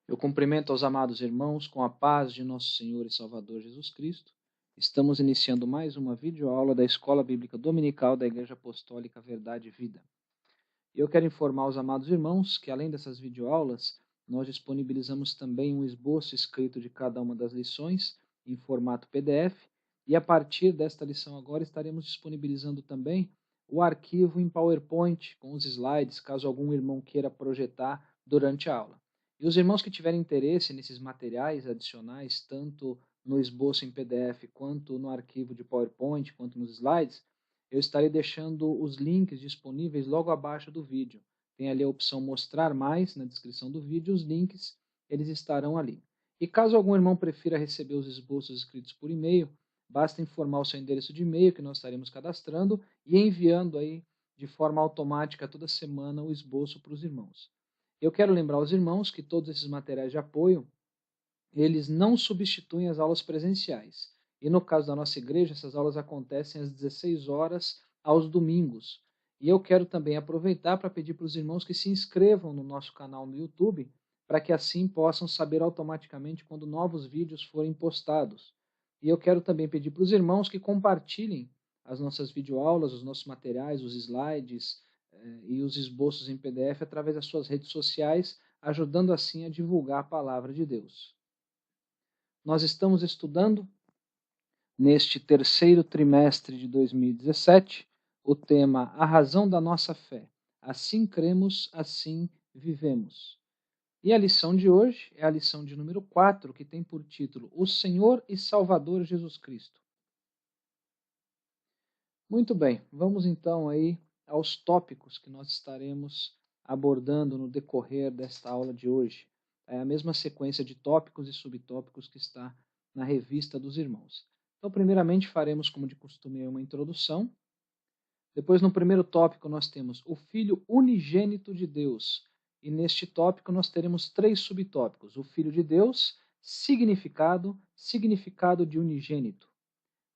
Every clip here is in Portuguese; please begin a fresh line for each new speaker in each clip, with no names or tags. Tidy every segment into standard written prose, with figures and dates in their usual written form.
Eu cumprimento aos amados irmãos com a paz de nosso Senhor e Salvador Jesus Cristo. Estamos iniciando mais uma videoaula da Escola Bíblica Dominical da Igreja Apostólica Verdade e Vida. E eu quero informar os amados irmãos que, além dessas videoaulas, nós disponibilizamos também um esboço escrito de cada uma das lições em formato PDF, e a partir desta lição agora estaremos disponibilizando também o arquivo em PowerPoint com os slides, caso algum irmão queira projetar durante a aula. E os irmãos que tiverem interesse nesses materiais adicionais, tanto no esboço em PDF, quanto no arquivo de PowerPoint, quanto nos slides, eu estarei deixando os links disponíveis logo abaixo do vídeo. Tem ali a opção mostrar mais na descrição do vídeo, os links, eles estarão ali. E caso algum irmão prefira receber os esboços escritos por e-mail, basta informar o seu endereço de e-mail que nós estaremos cadastrando e enviando aí de forma automática toda semana o esboço para os irmãos. Eu quero lembrar aos irmãos que todos esses materiais de apoio, eles não substituem as aulas presenciais. E no caso da nossa igreja, essas aulas acontecem às 16 horas aos domingos. E eu quero também aproveitar para pedir para os irmãos que se inscrevam no nosso canal no YouTube, para que assim possam saber automaticamente quando novos vídeos forem postados. E eu quero também pedir para os irmãos que compartilhem as nossas videoaulas, os nossos materiais, os slides e os esboços em PDF através das suas redes sociais, ajudando assim a divulgar a palavra de Deus. Nós estamos estudando, neste terceiro trimestre de 2017, o tema A Razão da Nossa Fé. Assim cremos, assim vivemos. E a lição de hoje é a lição de número 4, que tem por título O Senhor e Salvador Jesus Cristo. Muito bem, vamos então aí aos tópicos que nós estaremos abordando no decorrer desta aula de hoje. É a mesma sequência de tópicos e subtópicos que está na revista dos irmãos. Então, primeiramente, faremos, como de costume, uma introdução. Depois, no primeiro tópico, nós temos o Filho unigênito de Deus. E neste tópico nós teremos 3 subtópicos. O Filho de Deus, significado de unigênito.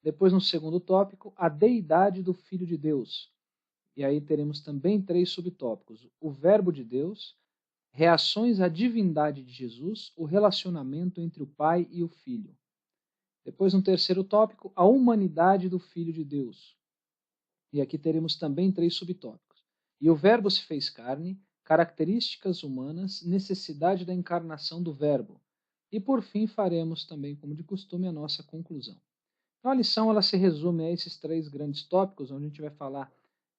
Depois, no segundo tópico, a deidade do Filho de Deus. E aí teremos também 3 subtópicos. O Verbo de Deus, reações à divindade de Jesus, o relacionamento entre o Pai e o Filho. Depois, no terceiro tópico, a humanidade do Filho de Deus. E aqui teremos também 3 subtópicos. E o Verbo se fez carne, características humanas, necessidade da encarnação do Verbo. E por fim, faremos também, como de costume, a nossa conclusão. Então, a lição ela se resume a esses 3 grandes tópicos, onde a gente vai falar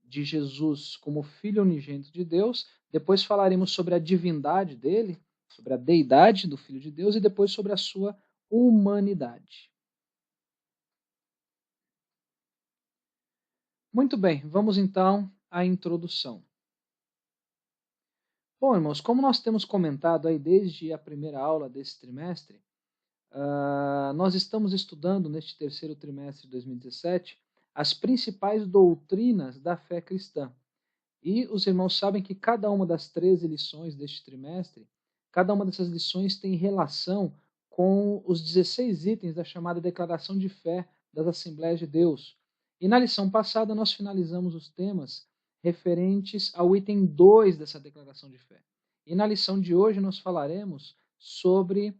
de Jesus como Filho unigênito de Deus, depois falaremos sobre a divindade dele, sobre a deidade do Filho de Deus e depois sobre a sua humanidade. Muito bem, vamos então à introdução. Bom, irmãos, como nós temos comentado aí desde a primeira aula desse trimestre, nós estamos estudando neste terceiro trimestre de 2017 as principais doutrinas da fé cristã. E os irmãos sabem que cada uma das 13 lições deste trimestre, cada uma dessas lições tem relação com os 16 itens da chamada Declaração de Fé das Assembleias de Deus. E na lição passada nós finalizamos os temas referentes ao item 2 dessa Declaração de Fé. E na lição de hoje nós falaremos sobre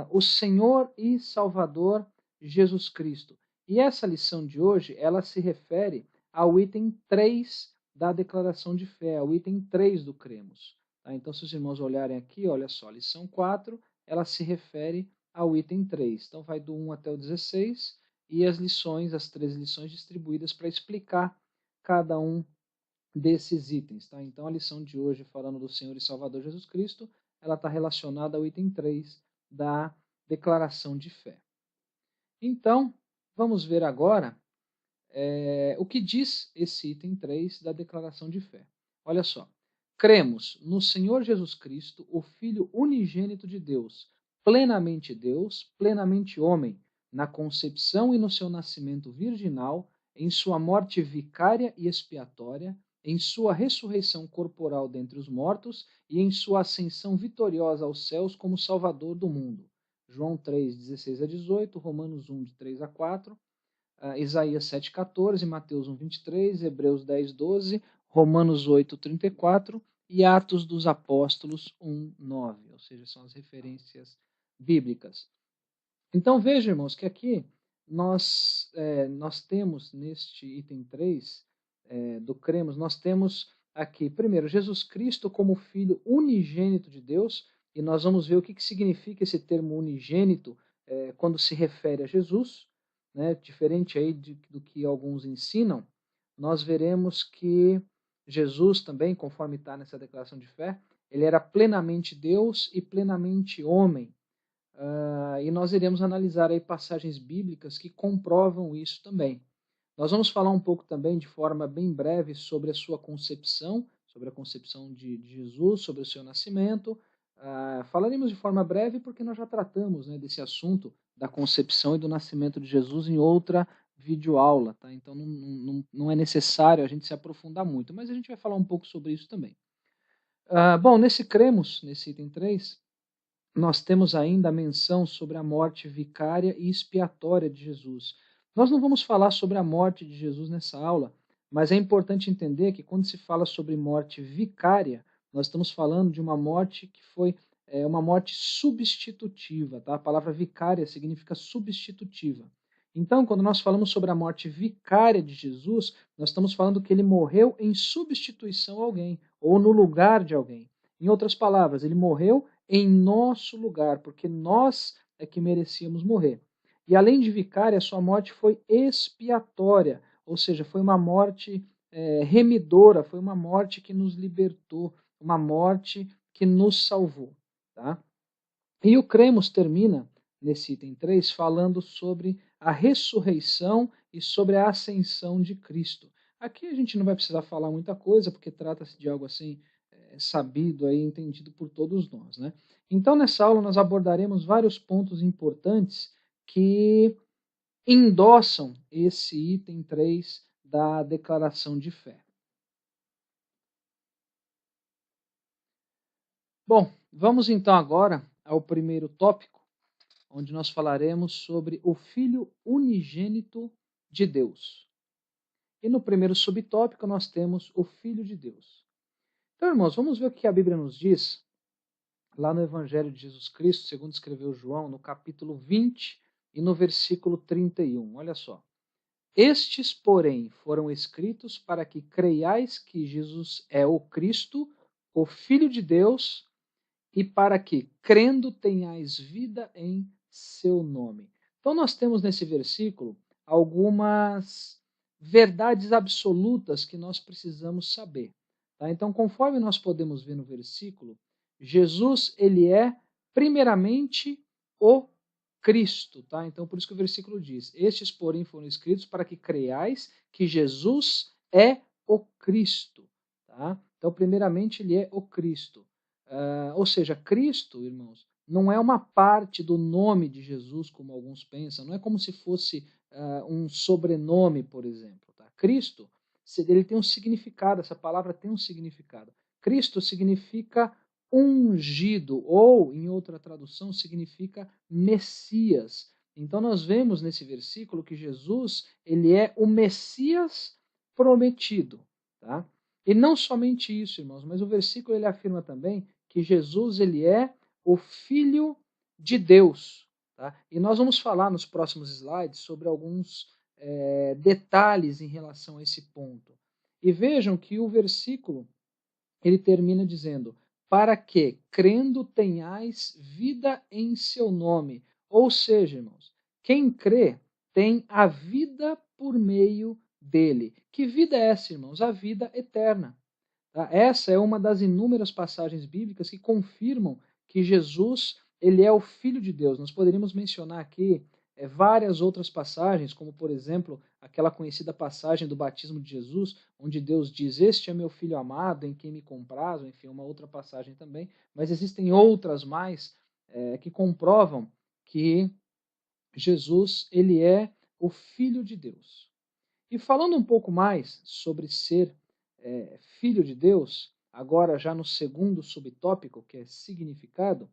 o Senhor e Salvador Jesus Cristo. E essa lição de hoje, ela se refere ao item 3 da declaração de fé, ao item 3 do cremos. Tá? Então, se os irmãos olharem aqui, olha só, lição 4, ela se refere ao item 3. Então, vai do 1 até o 16, e as lições, as 13 lições distribuídas para explicar cada um desses itens. Tá? Então, a lição de hoje, falando do Senhor e Salvador Jesus Cristo, ela está relacionada ao item 3 da declaração de fé. Então, vamos ver agora o que diz esse item 3 da declaração de fé. Olha só. Cremos no Senhor Jesus Cristo, o Filho unigênito de Deus, plenamente homem, na concepção e no seu nascimento virginal, em sua morte vicária e expiatória, em sua ressurreição corporal dentre os mortos e em sua ascensão vitoriosa aos céus como Salvador do mundo. João 3, 16 a 18, Romanos 1, de 3 a 4, Isaías 7,14, Mateus 1,23, Hebreus 10,12, Romanos 8,34 e Atos dos Apóstolos 1:9, ou seja, são as referências bíblicas. Então veja, irmãos, que aqui nós temos neste item 3 do cremos, nós temos aqui, primeiro, Jesus Cristo como Filho unigênito de Deus, e nós vamos ver o que significa esse termo unigênito quando se refere a Jesus, né, diferente aí do que alguns ensinam. Nós veremos que Jesus também, conforme está nessa declaração de fé, ele era plenamente Deus e plenamente homem. E nós iremos analisar aí passagens bíblicas que comprovam isso também. Nós vamos falar um pouco também, de forma bem breve, sobre a sua concepção, sobre a concepção de Jesus, sobre o seu nascimento. Falaremos de forma breve porque nós já tratamos, né, desse assunto da concepção e do nascimento de Jesus em outra videoaula, tá? Então não é necessário a gente se aprofundar muito, mas a gente vai falar um pouco sobre isso também. Bom, nesse cremos, nesse item 3, nós temos ainda a menção sobre a morte vicária e expiatória de Jesus. Nós não vamos falar sobre a morte de Jesus nessa aula, mas é importante entender que quando se fala sobre morte vicária, nós estamos falando de uma morte que foi uma morte substitutiva, tá? A palavra vicária significa substitutiva. Então, quando nós falamos sobre a morte vicária de Jesus, nós estamos falando que ele morreu em substituição a alguém, ou no lugar de alguém. Em outras palavras, ele morreu em nosso lugar, porque nós é que merecíamos morrer. E além de vicária, sua morte foi expiatória, ou seja, foi uma morte remidora, foi uma morte que nos libertou, uma morte que nos salvou. Tá? E o cremos termina, nesse item 3, falando sobre a ressurreição e sobre a ascensão de Cristo. Aqui a gente não vai precisar falar muita coisa, porque trata-se de algo assim sabido e entendido por todos nós, né? Então, nessa aula, nós abordaremos vários pontos importantes que endossam esse item 3 da declaração de fé. Bom, vamos então agora ao primeiro tópico, onde nós falaremos sobre o Filho unigênito de Deus. E no primeiro subtópico nós temos o Filho de Deus. Então, irmãos, vamos ver o que a Bíblia nos diz lá no Evangelho de Jesus Cristo, segundo escreveu João, no capítulo 20 e no versículo 31. Olha só. Estes, porém, foram escritos para que creiais que Jesus é o Cristo, o Filho de Deus, e para que, crendo, tenhais vida em seu nome. Então, nós temos nesse versículo algumas verdades absolutas que nós precisamos saber. Tá? Então, conforme nós podemos ver no versículo, Jesus, ele é, primeiramente, o Cristo. Tá? Então, por isso que o versículo diz, estes, porém, foram escritos para que creiais que Jesus é o Cristo. Tá? Então, primeiramente, ele é o Cristo. Ou seja, Cristo, irmãos, não é uma parte do nome de Jesus, como alguns pensam, não é como se fosse um sobrenome, por exemplo. Tá? Cristo, ele tem um significado, essa palavra tem um significado. Cristo significa ungido, ou, em outra tradução, significa Messias. Então nós vemos nesse versículo que Jesus, ele é o Messias prometido. Tá? E não somente isso, irmãos, mas o versículo ele afirma também que Jesus ele é o Filho de Deus. Tá? E nós vamos falar nos próximos slides sobre alguns detalhes em relação a esse ponto. E vejam que o versículo ele termina dizendo, para que, crendo, tenhais vida em seu nome. Ou seja, irmãos, quem crê tem a vida por meio dele. Que vida é essa, irmãos? A vida eterna. Tá? Essa é uma das inúmeras passagens bíblicas que confirmam que Jesus ele é o Filho de Deus. Nós poderíamos mencionar aqui várias outras passagens, como por exemplo, aquela conhecida passagem do batismo de Jesus, onde Deus diz, este é meu Filho amado, em quem me comprazo, enfim, uma outra passagem também, mas existem outras mais que comprovam que Jesus ele é o Filho de Deus. E falando um pouco mais sobre ser Filho de Deus, agora já no segundo subtópico, que é significado,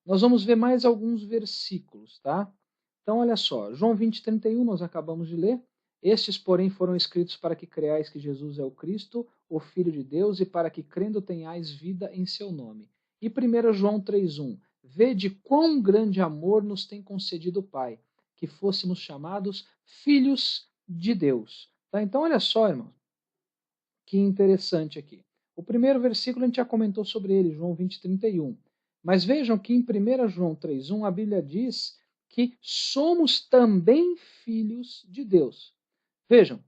nós vamos ver mais alguns versículos, tá? Então, olha só, João 20, 31, nós acabamos de ler. Estes, porém, foram escritos para que creais que Jesus é o Cristo, o Filho de Deus, e para que crendo tenhais vida em seu nome. E 1 João 3,1: Vede quão grande amor nos tem concedido o Pai, que fôssemos chamados filhos de Deus. Tá? Então, olha só, irmão, que interessante aqui. O primeiro versículo a gente já comentou sobre ele, João 20:31. Mas vejam que em 1 João 3,1 a Bíblia diz que somos também filhos de Deus. Vejam,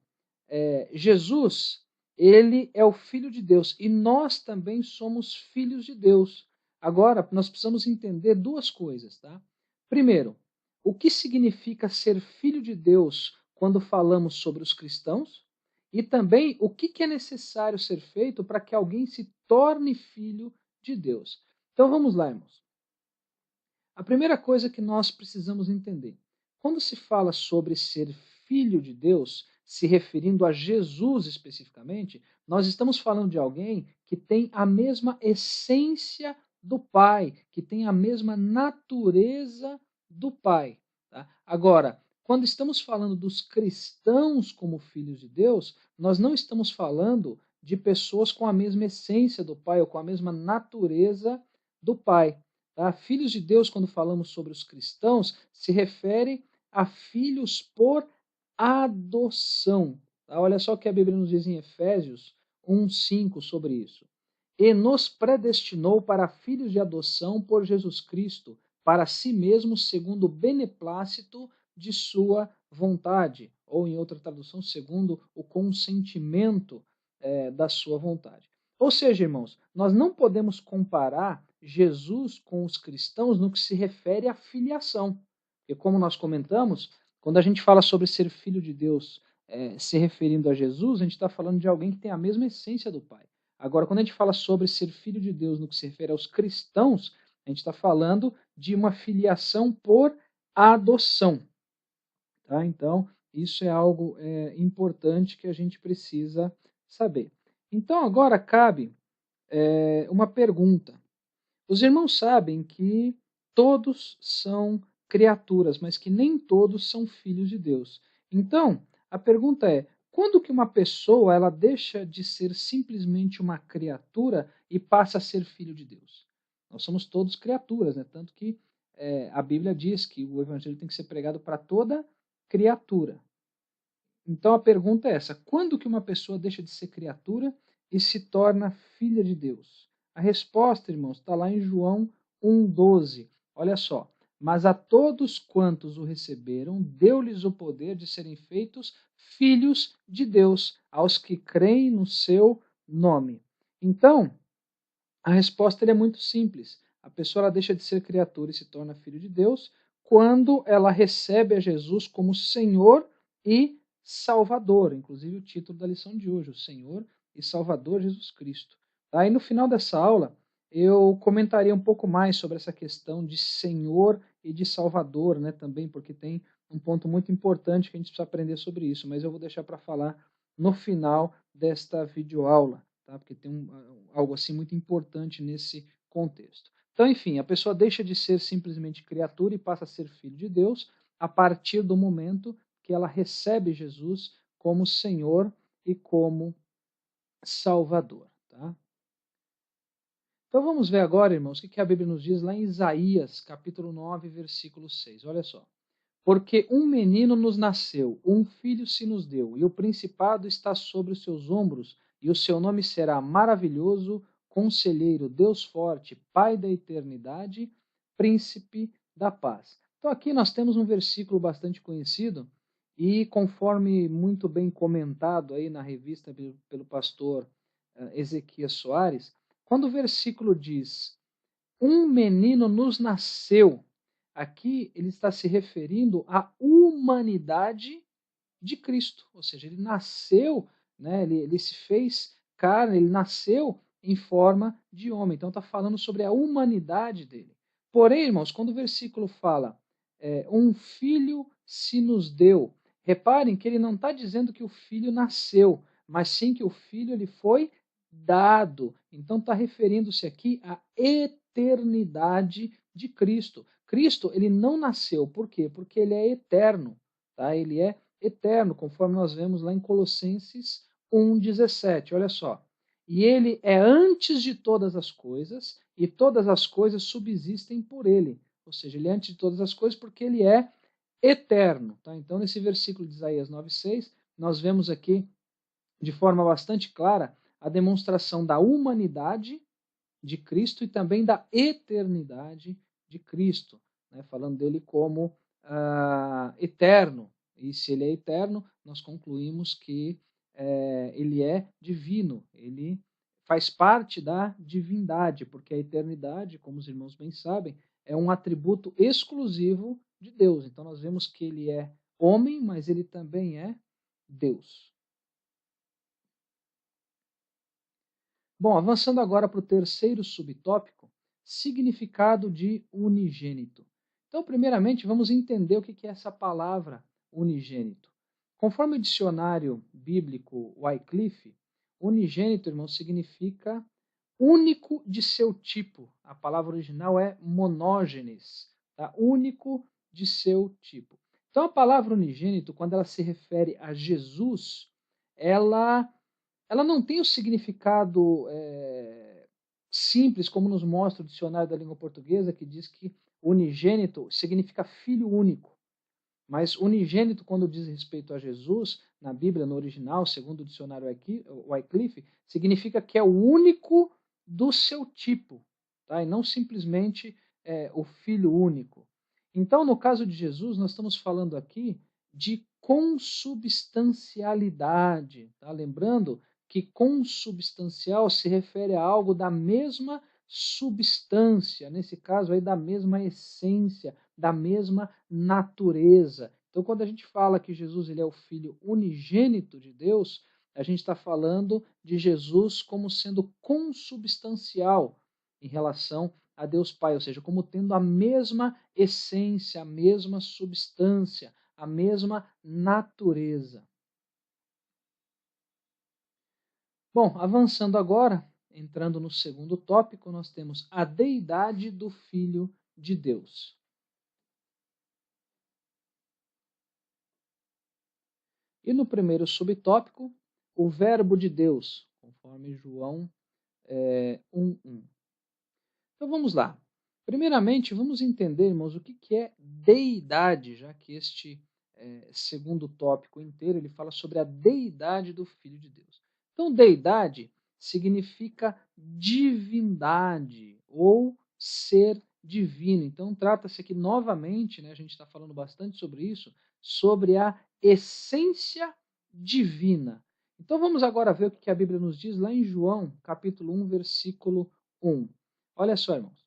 Jesus, ele é o Filho de Deus e nós também somos filhos de Deus. Agora, nós precisamos entender duas coisas, tá? Primeiro, o que significa ser filho de Deus quando falamos sobre os cristãos? E também o que é necessário ser feito para que alguém se torne filho de Deus? Então vamos lá, irmãos. A primeira coisa que nós precisamos entender, quando se fala sobre ser filho de Deus, se referindo a Jesus especificamente, nós estamos falando de alguém que tem a mesma essência do Pai, que tem a mesma natureza do Pai. Tá? Agora, quando estamos falando dos cristãos como filhos de Deus, nós não estamos falando de pessoas com a mesma essência do Pai ou com a mesma natureza do Pai. Tá? Filhos de Deus, quando falamos sobre os cristãos, se refere a filhos por adoção. Tá? Olha só o que a Bíblia nos diz em Efésios 1:5 sobre isso. E nos predestinou para filhos de adoção por Jesus Cristo, para si mesmo, segundo o beneplácito de sua vontade. Ou, em outra tradução, segundo o consentimento da sua vontade. Ou seja, irmãos, nós não podemos comparar Jesus com os cristãos no que se refere à filiação. E como nós comentamos, quando a gente fala sobre ser filho de Deus se referindo a Jesus, a gente está falando de alguém que tem a mesma essência do Pai. Agora, quando a gente fala sobre ser filho de Deus no que se refere aos cristãos, a gente está falando de uma filiação por adoção. Tá? Então, isso é algo importante que a gente precisa saber. Então, agora cabe uma pergunta. Os irmãos sabem que todos são criaturas, mas que nem todos são filhos de Deus. Então, a pergunta é: quando que uma pessoa ela deixa de ser simplesmente uma criatura e passa a ser filho de Deus? Nós somos todos criaturas, né? Tanto que a Bíblia diz que o evangelho tem que ser pregado para toda criatura. Então a pergunta é essa: quando que uma pessoa deixa de ser criatura e se torna filha de Deus? A resposta, irmãos, está lá em João 1,12. Olha só. Mas a todos quantos o receberam, deu-lhes o poder de serem feitos filhos de Deus, aos que creem no seu nome. Então, a resposta é muito simples. A pessoa ela deixa de ser criatura e se torna filho de Deus quando ela recebe a Jesus como Senhor e Salvador. Inclusive o título da lição de hoje, o Senhor e Salvador Jesus Cristo. Tá? E no final dessa aula eu comentaria um pouco mais sobre essa questão de Senhor e de Salvador, né, também, porque tem um ponto muito importante que a gente precisa aprender sobre isso, mas eu vou deixar para falar no final desta videoaula. Tá? Porque tem algo assim muito importante nesse contexto. Então, enfim, a pessoa deixa de ser simplesmente criatura e passa a ser filho de Deus a partir do momento que ela recebe Jesus como Senhor e como Salvador. Tá? Então vamos ver agora, irmãos, o que a Bíblia nos diz lá em Isaías, capítulo 9, versículo 6. Olha só. Porque um menino nos nasceu, um filho se nos deu, e o principado está sobre os seus ombros, e o seu nome será maravilhoso, conselheiro, Deus forte, Pai da eternidade, príncipe da paz. Então aqui nós temos um versículo bastante conhecido, e conforme muito bem comentado aí na revista pelo pastor Ezequias Soares, quando o versículo diz, um menino nos nasceu, aqui ele está se referindo à humanidade de Cristo, ou seja, ele nasceu, né, ele se fez carne, ele nasceu em forma de homem, então está falando sobre a humanidade dele. Porém, irmãos, quando o versículo fala um filho se nos deu, reparem que ele não está dizendo que o filho nasceu, mas sim que o filho ele foi dado. Então está referindo-se aqui à eternidade de Cristo. Cristo ele não nasceu, por quê? Porque ele é eterno, tá? Ele é eterno, conforme nós vemos lá em Colossenses 1,17. Olha só. E ele é antes de todas as coisas, e todas as coisas subsistem por ele. Ou seja, ele é antes de todas as coisas porque ele é eterno. Tá? Então, nesse versículo de Isaías 9,6, nós vemos aqui, de forma bastante clara, a demonstração da humanidade de Cristo e também da eternidade de Cristo, né? Falando dele como eterno. E se ele é eterno, nós concluímos que ele é divino, ele faz parte da divindade, porque a eternidade, como os irmãos bem sabem, é um atributo exclusivo de Deus. Então nós vemos que ele é homem, mas ele também é Deus. Bom, avançando agora para o terceiro subtópico, significado de unigênito. Então, primeiramente, vamos entender o que é essa palavra unigênito. Conforme o dicionário bíblico Wycliffe, unigênito, irmão, significa único de seu tipo. A palavra original é monógenes, tá? Único de seu tipo. Então, a palavra unigênito, quando ela se refere a Jesus, ela não tem o significado simples, como nos mostra o dicionário da língua portuguesa, que diz que unigênito significa filho único. Mas unigênito, quando diz respeito a Jesus, na Bíblia, no original, segundo o dicionário Wycliffe, significa que é o único do seu tipo, tá? E não simplesmente o filho único. Então, no caso de Jesus, nós estamos falando aqui de consubstancialidade. Tá? Lembrando que consubstancial se refere a algo da mesma substância, nesse caso aí da mesma essência, da mesma natureza. Então, quando a gente fala que Jesus ele é o Filho unigênito de Deus, a gente está falando de Jesus como sendo consubstancial em relação a Deus Pai, ou seja, como tendo a mesma essência, a mesma substância, a mesma natureza. Bom, avançando agora, entrando no segundo tópico, nós temos a deidade do Filho de Deus. E no primeiro subtópico, o verbo de Deus, conforme João 1:1. Então vamos lá. Primeiramente, vamos entender, irmãos, o que é deidade, já que este segundo tópico inteiro ele fala sobre a deidade do Filho de Deus. Então, deidade significa divindade ou ser divino. Então, trata-se aqui novamente, né, a gente está falando bastante sobre isso, sobre a essência divina. Então, vamos agora ver o que a Bíblia nos diz lá em João, capítulo 1, versículo 1. Olha só, irmãos.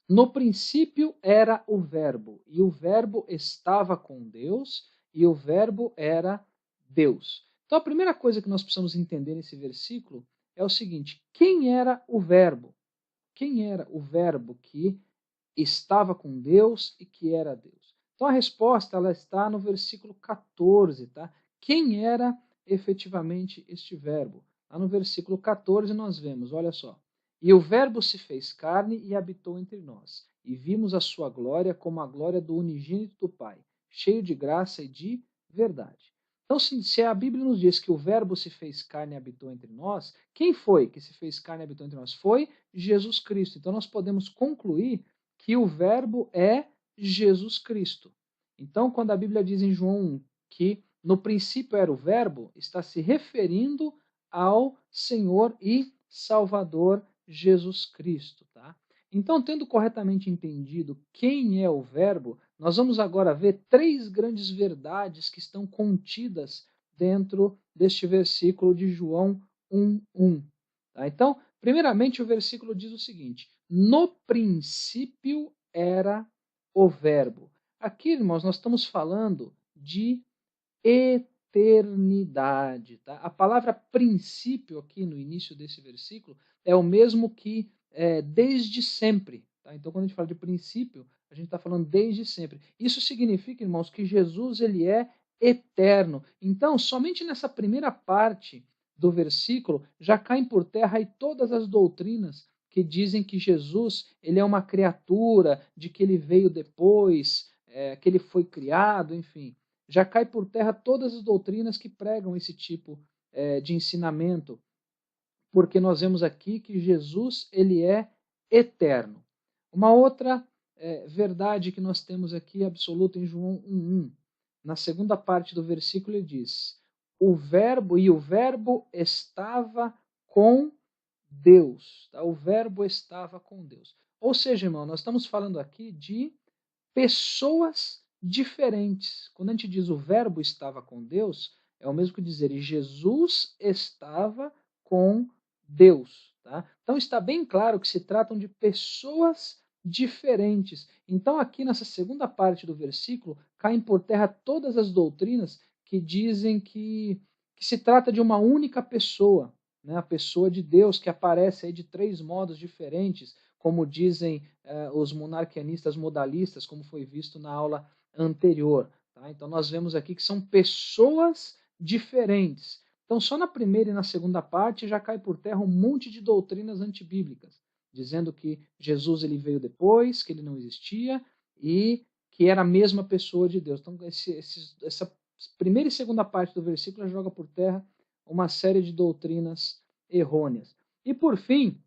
No princípio era o Verbo, e o Verbo estava com Deus, e o Verbo era Deus. Então a primeira coisa que nós precisamos entender nesse versículo é o seguinte: quem era o Verbo? Quem era o Verbo que estava com Deus e que era Deus? Então a resposta ela está no versículo 14, tá? Quem era efetivamente este Verbo? Lá no versículo 14 nós vemos, olha só. E o Verbo se fez carne e habitou entre nós, e vimos a sua glória como a glória do unigênito do Pai, cheio de graça e de verdade. Então, se a Bíblia nos diz que o Verbo se fez carne e habitou entre nós, quem foi que se fez carne e habitou entre nós? Foi Jesus Cristo. Então, nós podemos concluir que o Verbo é Jesus Cristo. Então, quando a Bíblia diz em João 1 que no princípio era o Verbo, está se referindo ao Senhor e Salvador Jesus Cristo, tá? Então, tendo corretamente entendido quem é o Verbo, nós vamos agora ver três grandes verdades que estão contidas dentro deste versículo de João 1:1. Tá? Então, primeiramente, o versículo diz o seguinte: no princípio era o Verbo. Aqui, irmãos, nós estamos falando de eternidade. Tá? A palavra princípio aqui no início desse versículo é o mesmo que desde sempre. Tá? Então, quando a gente fala de princípio, a gente está falando desde sempre. Isso significa, irmãos, que Jesus ele é eterno. Então, somente nessa primeira parte do versículo já caem por terra aí todas as doutrinas que dizem que Jesus ele é uma criatura, de que ele veio depois, que ele foi criado, enfim. já cai por terra todas as doutrinas que pregam esse tipo de ensinamento, porque nós vemos aqui que Jesus ele é eterno. Uma outra verdade que nós temos aqui absoluta em João 1:1, na segunda parte do versículo ele diz: o verbo estava com Deus. Tá? O verbo estava com Deus. Ou seja, irmão, nós estamos falando aqui de pessoas diferentes. Quando a gente diz o verbo estava com Deus, é o mesmo que dizer Jesus estava com Deus. Tá? Então está bem claro que se tratam de pessoas diferentes. Então aqui nessa segunda parte do versículo, caem por terra todas as doutrinas que dizem que se trata de uma única pessoa, né? A pessoa de Deus que aparece aí de três modos diferentes, como dizem os monarquianistas modalistas, como foi visto na aula anterior. Tá? Então nós vemos aqui que são pessoas diferentes. Então só na primeira e na segunda parte já cai por terra um monte de doutrinas antibíblicas, dizendo que Jesus ele veio depois, que ele não existia e que era a mesma pessoa de Deus. Então essa primeira e segunda parte do versículo joga por terra uma série de doutrinas errôneas. E por fim,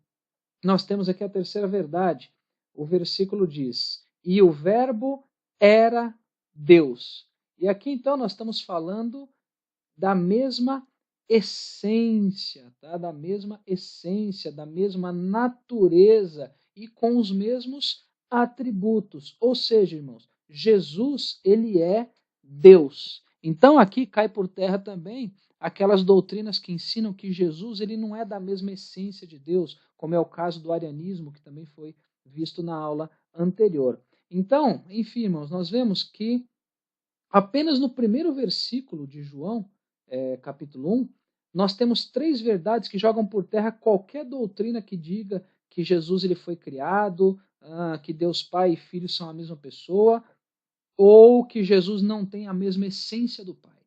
nós temos aqui a terceira verdade. O versículo diz: e o verbo era Deus. E aqui então nós estamos falando da mesma essência, tá? Da mesma essência, da mesma natureza e com os mesmos atributos. Ou seja, irmãos, Jesus, ele é Deus. Então aqui cai por terra também aquelas doutrinas que ensinam que Jesus ele não é da mesma essência de Deus, como é o caso do arianismo, que também foi visto na aula anterior. Então, enfim, irmãos, nós vemos que apenas no primeiro versículo de João, capítulo 1, nós temos três verdades que jogam por terra qualquer doutrina que diga que Jesus ele foi criado, que Deus Pai e Filho são a mesma pessoa, ou que Jesus não tem a mesma essência do Pai.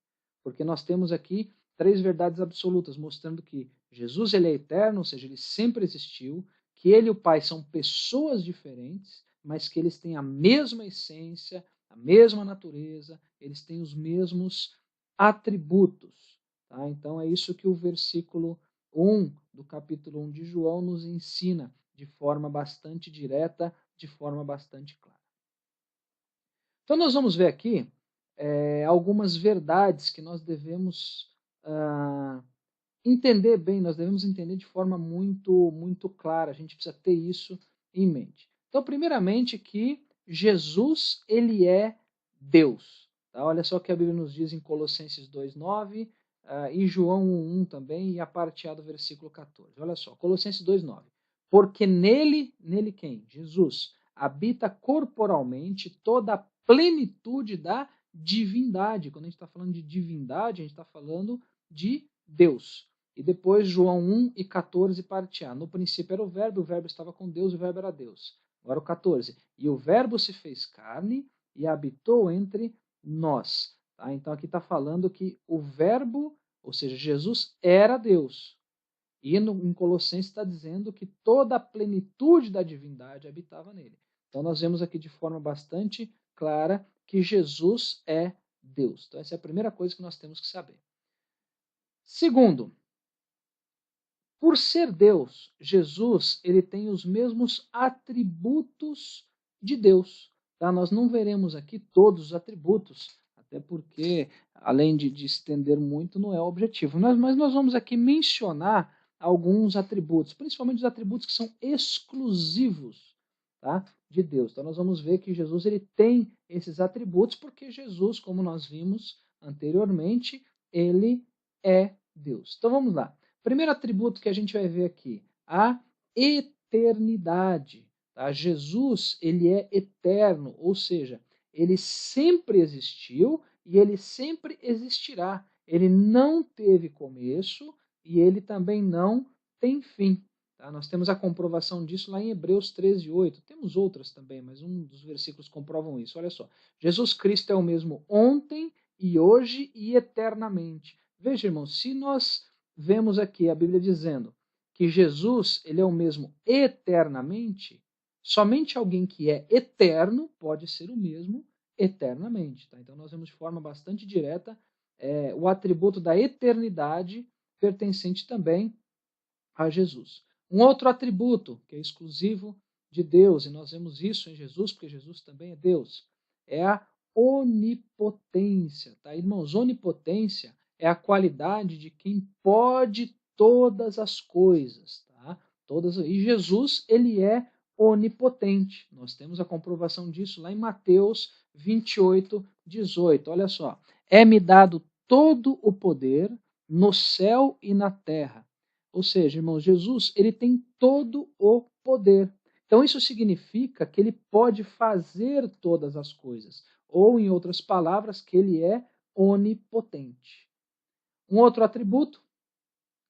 Porque nós temos aqui três verdades absolutas, mostrando que Jesus ele é eterno, ou seja, ele sempre existiu, que ele e o Pai são pessoas diferentes, mas que eles têm a mesma essência, a mesma natureza, eles têm os mesmos atributos. Tá? Então é isso que o versículo 1 do capítulo 1 de João nos ensina de forma bastante direta, de forma bastante clara. Então nós vamos ver aqui algumas verdades que nós devemos entender bem, nós devemos entender de forma muito clara, a gente precisa ter isso em mente. Então, primeiramente que Jesus, ele é Deus. Tá? Olha só o que a Bíblia nos diz em Colossenses 2:9 e João 1:1 também, e a parte A do versículo 14. Olha só, Colossenses 2:9. Porque nele quem? Jesus, habita corporalmente toda a plenitude da divindade. Quando a gente está falando de divindade, a gente está falando de Deus. E depois João 1:14, parte A. No princípio era o verbo estava com Deus e o verbo era Deus. Agora o 14. E o verbo se fez carne e habitou entre nós. Tá? Então aqui está falando que o verbo, ou seja, Jesus era Deus. E em Colossenses está dizendo que toda a plenitude da divindade habitava nele. Então nós vemos aqui de forma bastante clara que Jesus é Deus. Então essa é a primeira coisa que nós temos que saber. Segundo, por ser Deus, Jesus ele tem os mesmos atributos de Deus. Tá? Nós não veremos aqui todos os atributos, até porque, além de estender muito, não é o objetivo. Mas nós vamos aqui mencionar alguns atributos, principalmente os atributos que são exclusivos, tá, de Deus. Então nós vamos ver que Jesus ele tem esses atributos porque Jesus, como nós vimos anteriormente, ele é Deus. Então vamos lá. Primeiro atributo que a gente vai ver aqui, a eternidade. Tá? Jesus, ele é eterno, ou seja, ele sempre existiu e ele sempre existirá. Ele não teve começo e ele também não tem fim. Tá? Nós temos a comprovação disso lá em Hebreus 13:8. Temos outras também, mas um dos versículos comprovam isso. Olha só, Jesus Cristo é o mesmo ontem e hoje e eternamente. Veja, irmãos, se nós vemos aqui a Bíblia dizendo que Jesus ele é o mesmo eternamente, somente alguém que é eterno pode ser o mesmo eternamente. Tá? Então nós vemos de forma bastante direta o atributo da eternidade pertencente também a Jesus. Um outro atributo que é exclusivo de Deus, e nós vemos isso em Jesus, porque Jesus também é Deus, é a onipotência. Tá? Irmãos, onipotência é a qualidade de quem pode todas as coisas. Tá? E Jesus, ele é onipotente. Nós temos a comprovação disso lá em Mateus 28, 18. Olha só. É-me dado todo o poder no céu e na terra. Ou seja, irmãos, Jesus, ele tem todo o poder. Então isso significa que ele pode fazer todas as coisas, ou em outras palavras, que ele é onipotente. Um outro atributo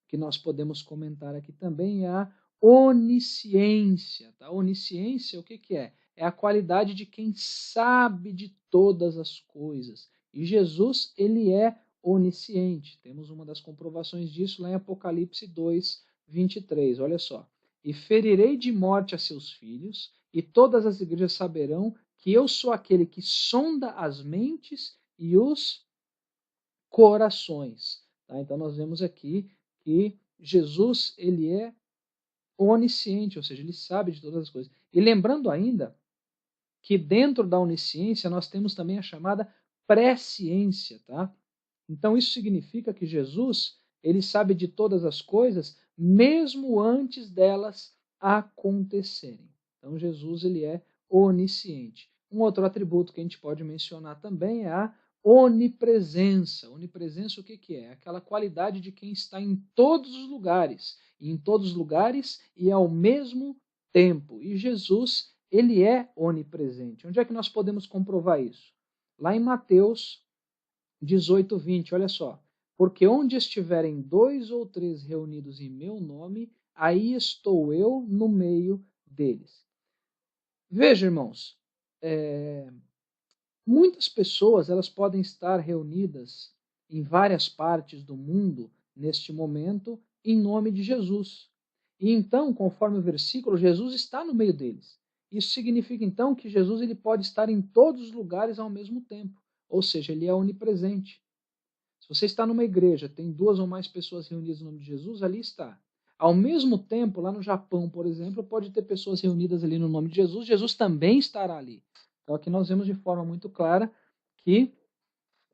que nós podemos comentar aqui também é a onisciência. Tá? Onisciência, o que é? É a qualidade de quem sabe de todas as coisas. E Jesus, ele é onisciente. Temos uma das comprovações disso lá em Apocalipse 2, 23. Olha só. E ferirei de morte a seus filhos, e todas as igrejas saberão que eu sou aquele que sonda as mentes e os corações. Tá? Então nós vemos aqui que Jesus, ele é onisciente, ou seja, ele sabe de todas as coisas. E lembrando ainda que dentro da onisciência nós temos também a chamada presciência, tá? Então isso significa que Jesus, ele sabe de todas as coisas mesmo antes delas acontecerem. Então Jesus, ele é onisciente. Um outro atributo que a gente pode mencionar também é a onipresença. Onipresença o que é? Aquela qualidade de quem está em todos os lugares, e em todos os lugares e ao mesmo tempo. E Jesus, ele é onipresente. Onde é que nós podemos comprovar isso? Lá em Mateus 18, 20, olha só. Porque onde estiverem 2 ou 3 reunidos em meu nome, aí estou eu no meio deles. Veja, irmãos, muitas pessoas elas podem estar reunidas em várias partes do mundo neste momento em nome de Jesus. E então, conforme o versículo, Jesus está no meio deles. Isso significa então que Jesus ele pode estar em todos os lugares ao mesmo tempo, ou seja, ele é onipresente. Se você está numa igreja, tem 2 ou mais pessoas reunidas no nome de Jesus, ali está. Ao mesmo tempo, lá no Japão, por exemplo, pode ter pessoas reunidas ali no nome de Jesus, Jesus também estará ali. Então aqui nós vemos de forma muito clara que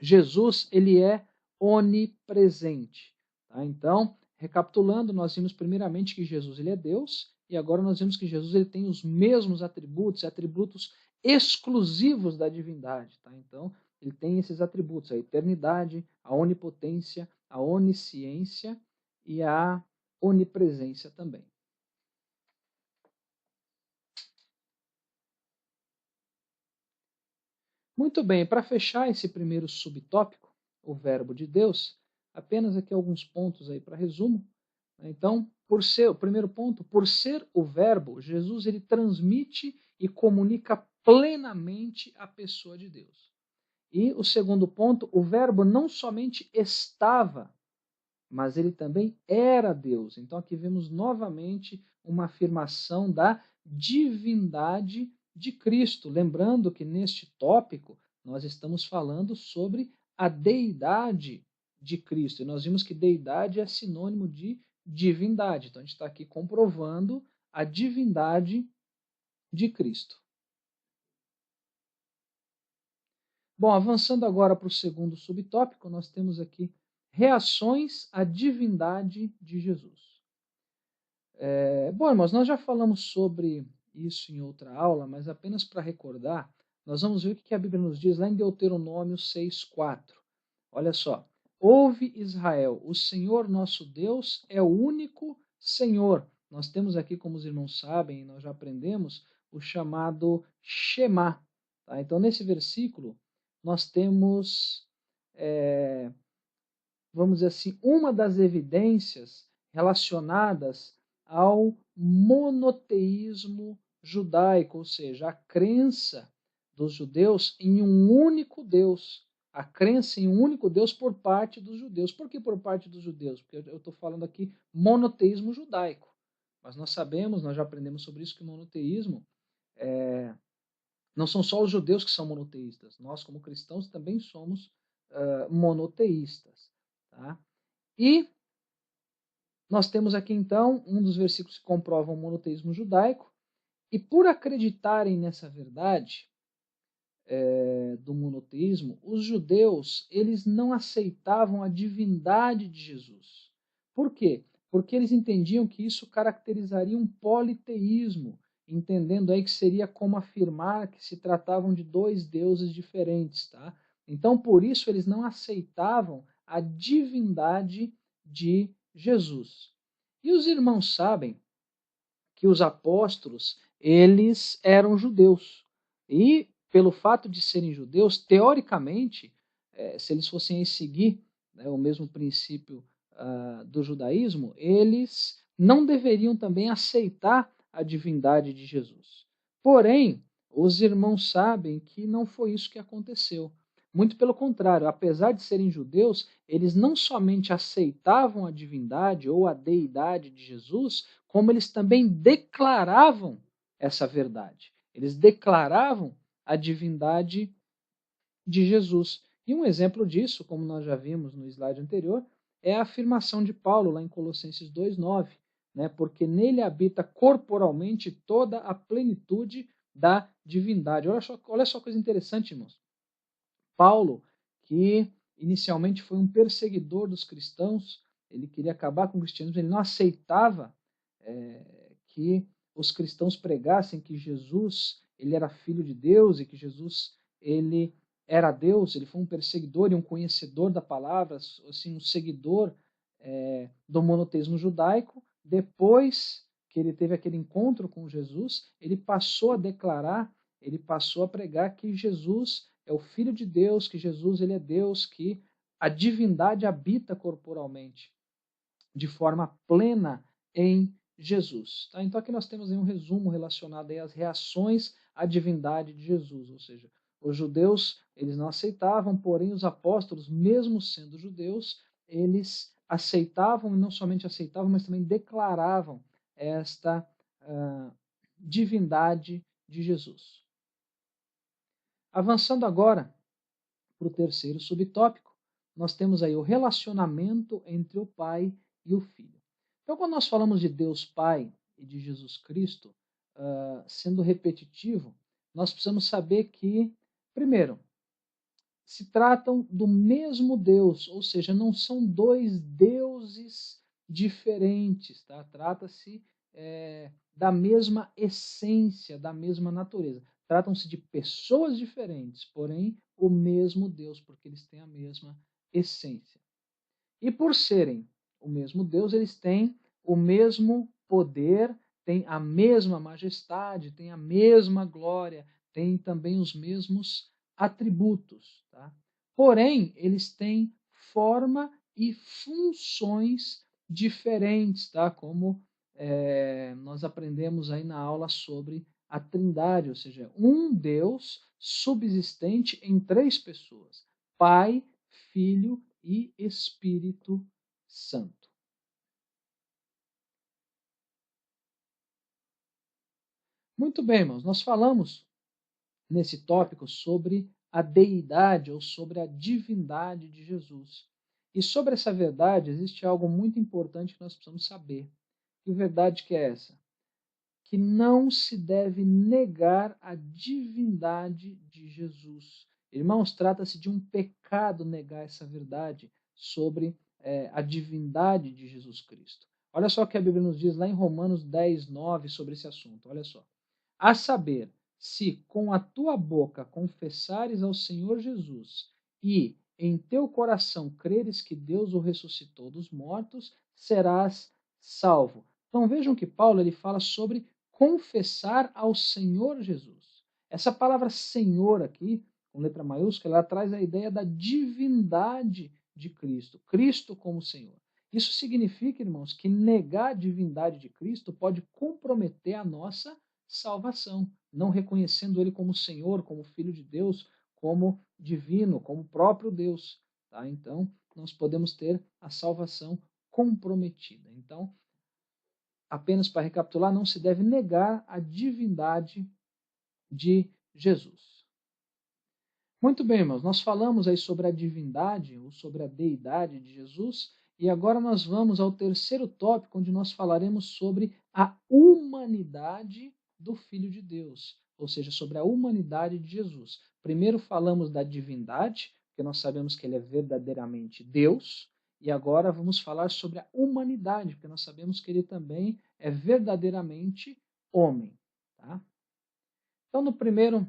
Jesus, ele é onipresente. Tá? Então, recapitulando, nós vimos primeiramente que Jesus ele é Deus, e agora nós vimos que Jesus ele tem os mesmos atributos exclusivos da divindade. Tá? Então, ele tem esses atributos, a eternidade, a onipotência, a onisciência e a onipresença também. Muito bem, para fechar esse primeiro subtópico, o verbo de Deus, apenas aqui alguns pontos aí para resumo. Então, o primeiro ponto, por ser o verbo, Jesus ele transmite e comunica plenamente a pessoa de Deus. E o segundo ponto, o verbo não somente estava, mas ele também era Deus. Então aqui vemos novamente uma afirmação da divindade de Cristo. Lembrando que neste tópico nós estamos falando sobre a deidade de Cristo. E nós vimos que deidade é sinônimo de divindade. Então a gente está aqui comprovando a divindade de Cristo. Bom, avançando agora para o segundo subtópico, nós temos aqui reações à divindade de Jesus. Bom, irmãos, nós já falamos sobre isso em outra aula, mas apenas para recordar, nós vamos ver o que a Bíblia nos diz lá em Deuteronômio 6,4. Olha só. Ouve Israel, o Senhor nosso Deus é o único Senhor. Nós temos aqui, como os irmãos sabem, nós já aprendemos, o chamado Shema. Tá? Então, nesse versículo, nós temos, vamos dizer assim, uma das evidências relacionadas ao monoteísmo judaico, ou seja, a crença dos judeus em um único Deus. A crença em um único Deus por parte dos judeus. Por que por parte dos judeus? Porque eu estou falando aqui monoteísmo judaico. Mas nós sabemos, nós já aprendemos sobre isso, que o monoteísmo Não são só os judeus que são monoteístas, nós como cristãos também somos monoteístas. Tá? E nós temos aqui então um dos versículos que comprovam o monoteísmo judaico, e por acreditarem nessa verdade do monoteísmo, os judeus eles não aceitavam a divindade de Jesus. Por quê? Porque eles entendiam que isso caracterizaria um politeísmo, entendendo aí que seria como afirmar que se tratavam de dois deuses diferentes, tá? Então, por isso eles não aceitavam a divindade de Jesus. E os irmãos sabem que os apóstolos, eles eram judeus. E pelo fato de serem judeus, teoricamente, se eles fossem seguir, né, o mesmo princípio do judaísmo, eles não deveriam também aceitar a divindade de Jesus. Porém, os irmãos sabem que não foi isso que aconteceu. Muito pelo contrário, apesar de serem judeus, eles não somente aceitavam a divindade ou a deidade de Jesus, como eles também declaravam essa verdade. Eles declaravam a divindade de Jesus. E um exemplo disso, como nós já vimos no slide anterior, é a afirmação de Paulo lá em Colossenses 2:9, né? Porque nele habita corporalmente toda a plenitude da divindade. Olha só coisa interessante, irmãos. Paulo, que inicialmente foi um perseguidor dos cristãos, ele queria acabar com o cristianismo, ele não aceitava que os cristãos pregassem que Jesus ele era filho de Deus e que Jesus ele era Deus. Ele foi um perseguidor e um conhecedor da palavra, assim, um seguidor do monoteísmo judaico. Depois que ele teve aquele encontro com Jesus, ele passou a declarar, ele passou a pregar que Jesus é o Filho de Deus, que Jesus ele é Deus, que a divindade habita corporalmente de forma plena em Jesus. Tá? Então aqui nós temos aí um resumo relacionado aí às reações à divindade de Jesus, ou seja, os judeus eles não aceitavam, porém os apóstolos, mesmo sendo judeus, eles aceitavam, e não somente aceitavam, mas também declaravam esta divindade de Jesus. Avançando agora para o terceiro subtópico, nós temos aí o relacionamento entre o Pai e o Filho. Então, quando nós falamos de Deus Pai e de Jesus Cristo, sendo repetitivo, nós precisamos saber que, primeiro, se tratam do mesmo Deus, ou seja, não são dois deuses diferentes, tá? Trata-se da mesma essência, da mesma natureza. Tratam-se de pessoas diferentes, porém o mesmo Deus, porque eles têm a mesma essência. E por serem o mesmo Deus, eles têm o mesmo poder, têm a mesma majestade, têm a mesma glória, têm também os mesmos atributos. Tá? Porém, eles têm forma e funções diferentes, tá? Como nós aprendemos aí na aula sobre a Trindade, ou seja, um Deus subsistente em três pessoas: Pai, Filho e Espírito Santo. Muito bem, irmãos, nós falamos nesse tópico sobre a deidade ou sobre a divindade de Jesus. E sobre essa verdade existe algo muito importante que nós precisamos saber. Que verdade que é essa? Que não se deve negar a divindade de Jesus. Irmãos, trata-se de um pecado negar essa verdade sobre a divindade de Jesus Cristo. Olha só o que a Bíblia nos diz lá em Romanos 10:9 sobre esse assunto. Olha só. A saber, se com a tua boca confessares ao Senhor Jesus e em teu coração creres que Deus o ressuscitou dos mortos, serás salvo. Então vejam que Paulo ele fala sobre confessar ao Senhor Jesus. Essa palavra Senhor aqui, com letra maiúscula, ela traz a ideia da divindade de Cristo, Cristo como Senhor. Isso significa, irmãos, que negar a divindade de Cristo pode comprometer a nossa salvação, não reconhecendo Ele como Senhor, como Filho de Deus, como divino, como próprio Deus. Tá? Então, nós podemos ter a salvação comprometida. Então, apenas para recapitular, não se deve negar a divindade de Jesus. Muito bem, irmãos, nós falamos aí sobre a divindade, ou sobre a deidade de Jesus, e agora nós vamos ao terceiro tópico, onde nós falaremos sobre a humanidade do Filho de Deus, ou seja, sobre a humanidade de Jesus. Primeiro falamos da divindade, porque nós sabemos que ele é verdadeiramente Deus, e agora vamos falar sobre a humanidade, porque nós sabemos que ele também é verdadeiramente homem. Tá? Então, no primeiro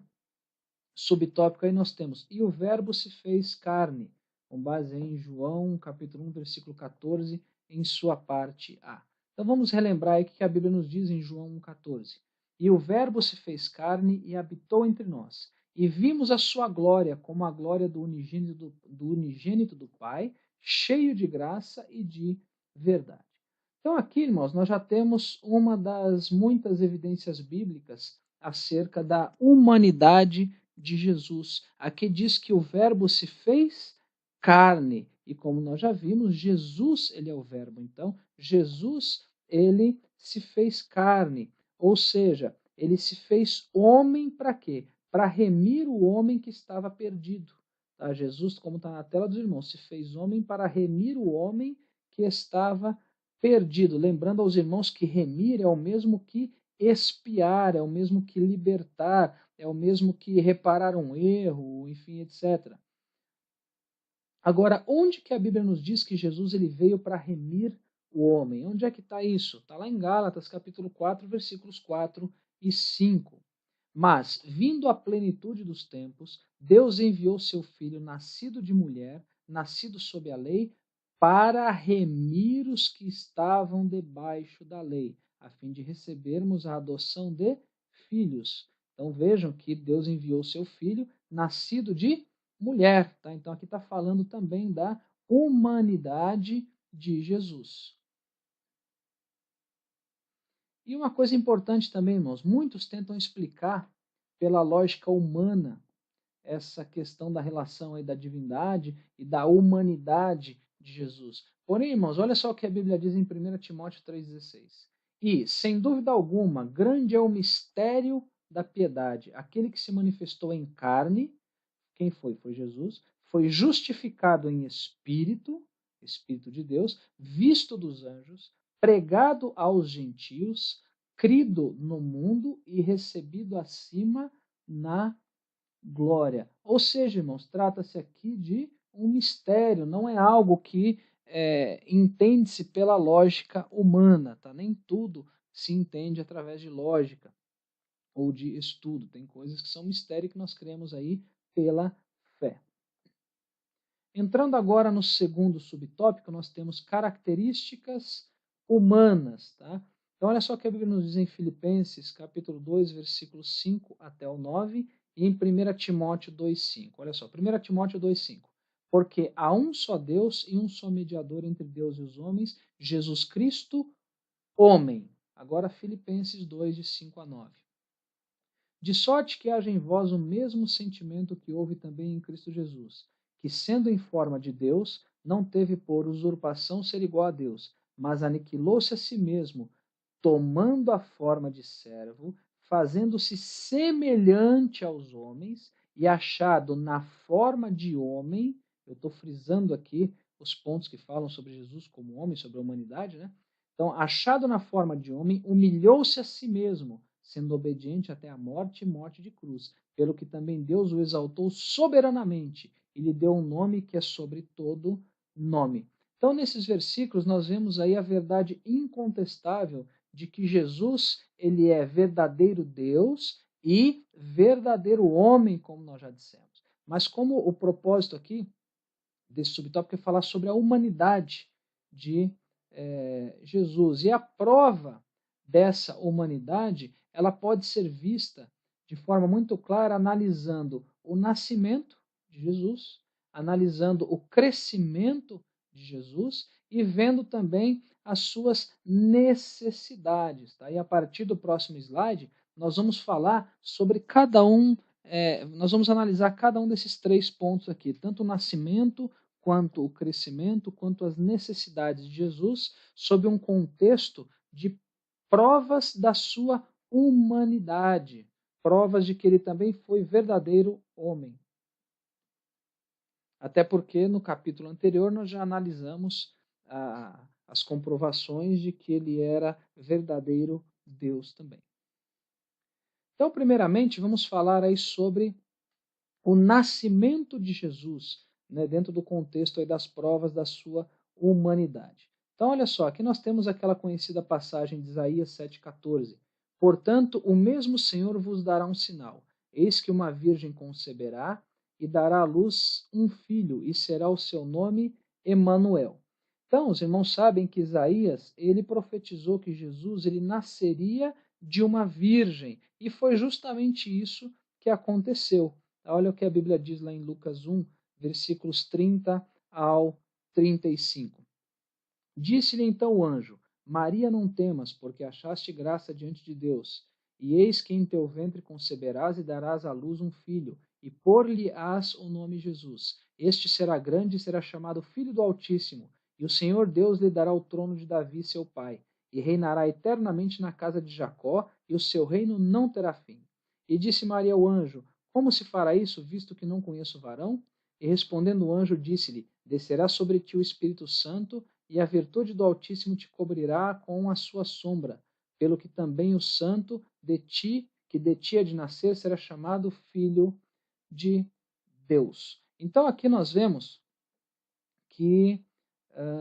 subtópico aí nós temos, e o verbo se fez carne, com base em João, capítulo 1, versículo 14, em sua parte A. Então vamos relembrar aí o que a Bíblia nos diz em João 1,14. E o verbo se fez carne e habitou entre nós, e vimos a sua glória como a glória do unigênito do Pai, cheio de graça e de verdade. Então aqui, irmãos, nós já temos uma das muitas evidências bíblicas acerca da humanidade de Jesus. Aqui diz que o verbo se fez carne, e como nós já vimos, Jesus, ele é o verbo. Então, Jesus, ele se fez carne, ou seja, ele se fez homem para quê? Para remir o homem que estava perdido. Tá? Jesus, como está na tela dos irmãos, se fez homem para remir o homem que estava perdido. Lembrando aos irmãos que remir é o mesmo que expiar, é o mesmo que libertar, é o mesmo que reparar um erro, enfim, etc. Agora, onde que a Bíblia nos diz que Jesus ele veio para remir o homem? Onde é que está isso? Está lá em Gálatas, capítulo 4, versículos 4 e 5. Mas, vindo a plenitude dos tempos, Deus enviou seu Filho, nascido de mulher, nascido sob a lei, para remir os que estavam debaixo da lei, a fim de recebermos a adoção de filhos. Então vejam que Deus enviou seu Filho, nascido de mulher. Tá? Então aqui está falando também da humanidade de Jesus. E uma coisa importante também, irmãos, muitos tentam explicar pela lógica humana essa questão da relação aí da divindade e da humanidade de Jesus. Porém, irmãos, olha só o que a Bíblia diz em 1 Timóteo 3,16. E, sem dúvida alguma, grande é o mistério da piedade. Aquele que se manifestou em carne, quem foi? Foi Jesus. Foi justificado em espírito, Espírito de Deus, visto dos anjos, pregado aos gentios, crido no mundo e recebido acima na glória. Ou seja, irmãos, trata-se aqui de um mistério, não é algo que entende-se pela lógica humana, tá? Nem tudo se entende através de lógica ou de estudo. Tem coisas que são mistério que nós cremos aí pela fé. Entrando agora no segundo subtópico, nós temos características humanas, tá? Então, olha só o que a Bíblia nos diz em Filipenses, capítulo 2, versículos 5 até o 9, e em 1 Timóteo 2,5. Olha só, 1 Timóteo 2,5. Porque há um só Deus e um só mediador entre Deus e os homens, Jesus Cristo, homem. Agora, Filipenses 2, de 5 a 9. De sorte que haja em vós o mesmo sentimento que houve também em Cristo Jesus, que, sendo em forma de Deus, não teve por usurpação ser igual a Deus, mas aniquilou-se a si mesmo, tomando a forma de servo, fazendo-se semelhante aos homens, e achado na forma de homem, eu estou frisando aqui os pontos que falam sobre Jesus como homem, sobre a humanidade, né? Então, achado na forma de homem, humilhou-se a si mesmo, sendo obediente até a morte e morte de cruz, pelo que também Deus o exaltou soberanamente e lhe deu um nome que é sobre todo nome. Então, nesses versículos, nós vemos aí a verdade incontestável de que Jesus ele é verdadeiro Deus e verdadeiro homem, como nós já dissemos. Mas como o propósito aqui desse subtópico é falar sobre a humanidade de Jesus. E a prova dessa humanidade, ela pode ser vista de forma muito clara analisando o nascimento de Jesus, analisando o crescimento de Jesus e vendo também as suas necessidades. Tá? E a partir do próximo slide, nós vamos falar sobre cada um, nós vamos analisar cada um desses três pontos aqui, tanto o nascimento, quanto o crescimento, quanto as necessidades de Jesus, sob um contexto de provas da sua humanidade. provas de que ele também foi verdadeiro homem. Até porque no capítulo anterior nós já analisamos as comprovações de que ele era verdadeiro Deus também. Então, primeiramente, vamos falar aí sobre o nascimento de Jesus, né, dentro do contexto aí das provas da sua humanidade. Então, olha só, aqui nós temos aquela conhecida passagem de Isaías 7,14. Portanto, o mesmo Senhor vos dará um sinal. Eis que uma virgem conceberá e dará à luz um filho, e será o seu nome Emanuel. Então, os irmãos sabem que Isaías, ele profetizou que Jesus ele nasceria de uma virgem, e foi justamente isso que aconteceu. Olha o que a Bíblia diz lá em Lucas 1, versículos 30 ao 35. Disse-lhe então o anjo: Maria, não temas, porque achaste graça diante de Deus. E eis que em teu ventre conceberás e darás à luz um filho, e pôr-lhe-ás o nome Jesus. Este será grande e será chamado Filho do Altíssimo, e o Senhor Deus lhe dará o trono de Davi, seu pai, e reinará eternamente na casa de Jacó, e o seu reino não terá fim. E disse Maria ao anjo: Como se fará isso, visto que não conheço varão? E respondendo o anjo, disse-lhe: Descerá sobre ti o Espírito Santo, e a virtude do Altíssimo te cobrirá com a sua sombra, pelo que também o santo de ti, que de ti há de nascer, será chamado Filho de Deus. Então aqui nós vemos que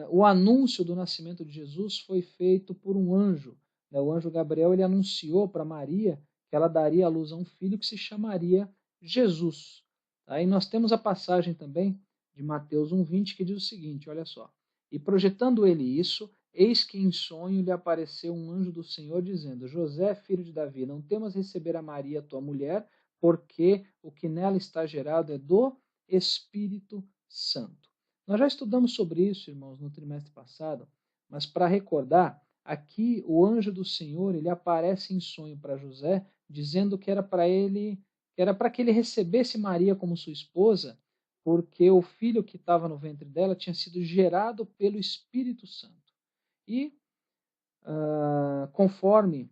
o anúncio do nascimento de Jesus foi feito por um anjo. Né? O anjo Gabriel ele anunciou para Maria que ela daria à luz a um filho que se chamaria Jesus. Aí nós temos a passagem também de Mateus 1,20 que diz o seguinte, olha só. E projetando ele isso, eis que em sonho lhe apareceu um anjo do Senhor dizendo: José, filho de Davi, não temas receber a Maria, tua mulher, porque o que nela está gerado é do Espírito Santo. Nós já estudamos sobre isso, irmãos, no trimestre passado, mas para recordar, aqui o anjo do Senhor, ele aparece em sonho para José, dizendo que era para que ele recebesse Maria como sua esposa, porque o filho que estava no ventre dela tinha sido gerado pelo Espírito Santo. E, conforme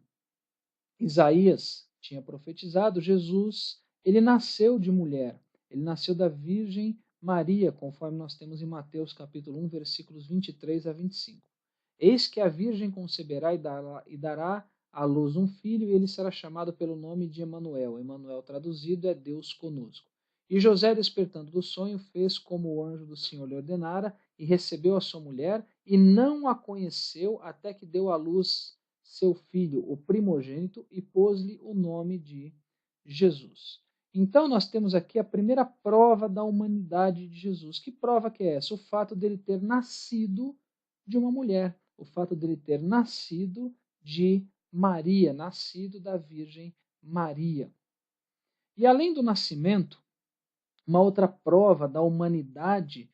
Isaías tinha profetizado, Jesus, ele nasceu de mulher, ele nasceu da Virgem Maria, conforme nós temos em Mateus capítulo 1, versículos 23 a 25. Eis que a Virgem conceberá e dará à luz um filho, e ele será chamado pelo nome de Emanuel. Emanuel traduzido é Deus conosco. E José, despertando do sonho, fez como o anjo do Senhor lhe ordenara, e recebeu a sua mulher, e não a conheceu até que deu à luz seu filho, o primogênito, e pôs-lhe o nome de Jesus. Então nós temos aqui a primeira prova da humanidade de Jesus. Que prova que é essa? O fato dele ter nascido de uma mulher, o fato dele ter nascido de Maria, nascido da Virgem Maria. E além do nascimento, uma outra prova da humanidade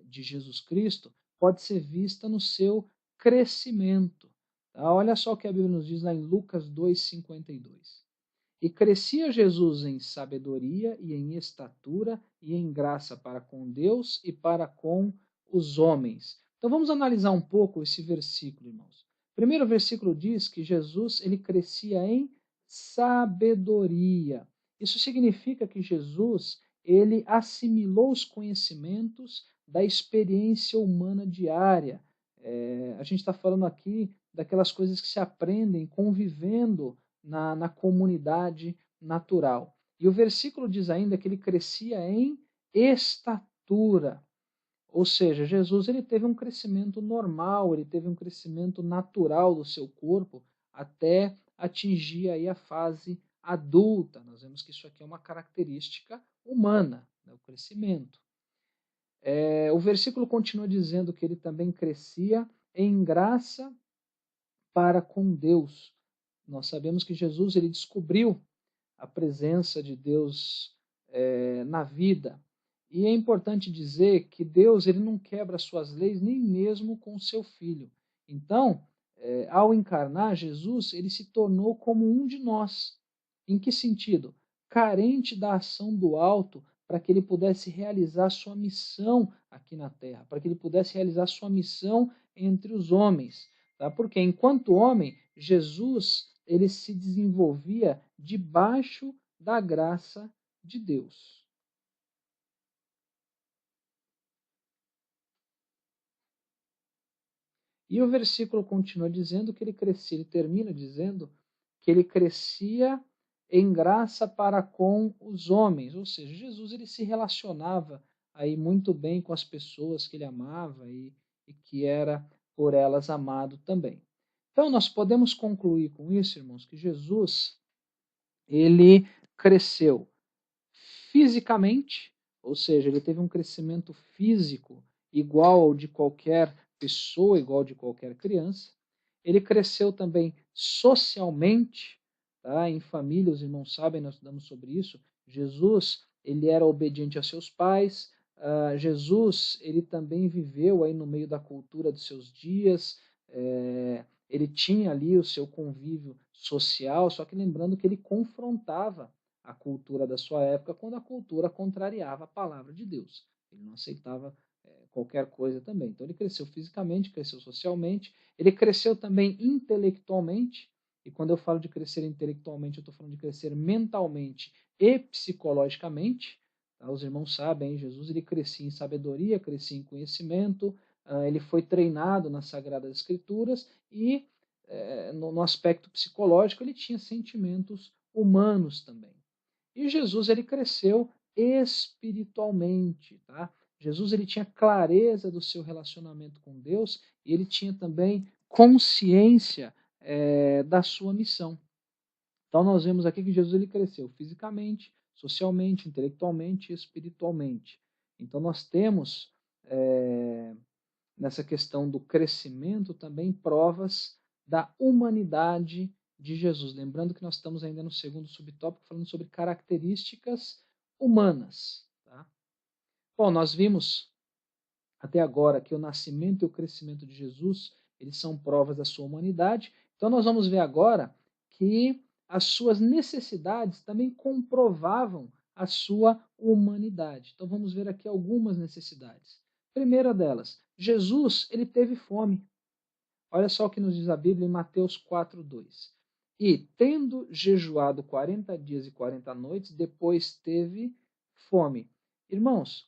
de Jesus Cristo pode ser vista no seu crescimento. Tá? Olha só o que a Bíblia nos diz lá em Lucas 2,52. E crescia Jesus em sabedoria e em estatura e em graça para com Deus e para com os homens. Então vamos analisar um pouco esse versículo, irmãos. O primeiro versículo diz que Jesus ele crescia em sabedoria. Isso significa que Jesus ele assimilou os conhecimentos da experiência humana diária. A gente está falando aqui daquelas coisas que se aprendem convivendo na comunidade natural. E o versículo diz ainda que ele crescia em estatura. Ou seja, Jesus ele teve um crescimento normal, ele teve um crescimento natural do seu corpo até atingir aí a fase adulta. Nós vemos que isso aqui é uma característica humana, né, o crescimento. O versículo continua dizendo que ele também crescia em graça para com Deus. Nós sabemos que Jesus ele descobriu a presença de Deus na vida. E é importante dizer que Deus ele não quebra suas leis nem mesmo com o seu Filho. Então, ao encarnar, Jesus ele se tornou como um de nós. Em que sentido? Carente da ação do alto para que ele pudesse realizar sua missão aqui na terra, para que ele pudesse realizar sua missão entre os homens. Tá? Porque enquanto homem, Jesus ele se desenvolvia debaixo da graça de Deus. E o versículo continua dizendo que ele crescia, ele termina dizendo que ele crescia em graça para com os homens, ou seja, Jesus ele se relacionava aí muito bem com as pessoas que ele amava e que era por elas amado também. Então nós podemos concluir com isso, irmãos, que Jesus ele cresceu fisicamente, ou seja, ele teve um crescimento físico igual ao de qualquer pessoa, igual ao de qualquer criança. Ele cresceu também socialmente, tá? Em família, os irmãos sabem, nós estudamos sobre isso. Jesus, ele era obediente a seus pais. Jesus, ele também viveu aí no meio da cultura dos seus dias. Ele tinha ali o seu convívio social, só que lembrando que ele confrontava a cultura da sua época quando a cultura contrariava a palavra de Deus. Ele não aceitava qualquer coisa também. Então ele cresceu fisicamente, cresceu socialmente, ele cresceu também intelectualmente, e quando eu falo de crescer intelectualmente, eu estou falando de crescer mentalmente e psicologicamente. Tá? Os irmãos sabem, Jesus ele crescia em sabedoria, crescia em conhecimento, ele foi treinado nas Sagradas Escrituras e no aspecto psicológico ele tinha sentimentos humanos também. E Jesus ele cresceu espiritualmente, tá? Jesus ele tinha clareza do seu relacionamento com Deus e ele tinha também consciência da sua missão. Então nós vemos aqui que Jesus ele cresceu fisicamente, socialmente, intelectualmente e espiritualmente. Então nós temos nessa questão do crescimento também provas da humanidade de Jesus. Lembrando que nós estamos ainda no segundo subtópico falando sobre características humanas. Tá? Bom, nós vimos até agora que o nascimento e o crescimento de Jesus eles são provas da sua humanidade. Então nós vamos ver agora que as suas necessidades também comprovavam a sua humanidade. Então vamos ver aqui algumas necessidades. Primeira delas, Jesus ele teve fome. Olha só o que nos diz a Bíblia em Mateus 4:2. E, tendo jejuado 40 dias e 40 noites, depois teve fome. Irmãos,